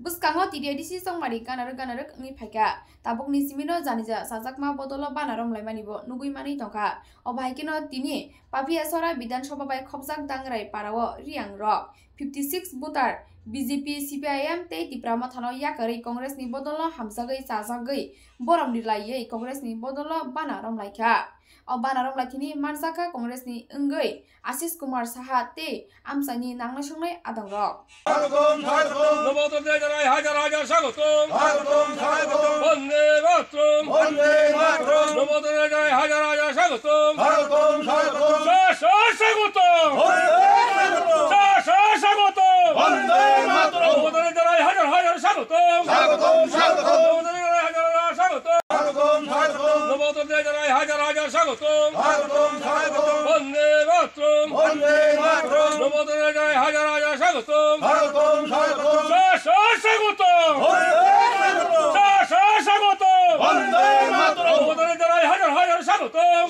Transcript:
Buskango TDIDC songmari ganaruk ngi phaika tabukni simino janija sajakma bodolo banarom laimanibo nugui mani tongkha obaikino tini Papiasora Bidan Sabha bai khobjak dangrai parao riang rok 56 butar BJP CPIM tei Tiprama thano yakari Congress ni bodolo hamsagai sajagai borom nilaiye Congress ni bodolo banarom laikha o banarom laithini mansaka Congress ni enggai Ashish Kumar Saha tei amsani nangna songnai adangrok হাজার হাজার স্বাগতম বন্দে মাতরম নবোদয় জানাই হাজার হাজার স্বাগতম স্বাগতম নবোদয় জানাই হাজার হাজার স্বাগতম নবোদয় জানাই হাজার হাজার স্বাগতম নবোদয় জানাই হাজার হাজার স্বাগতম বন্দে মাতরম নবোদয় জানাই হাজার হাজার স্বাগতম স্বাগতম নবোদয় জানাই হাজার হাজার স্বাগতম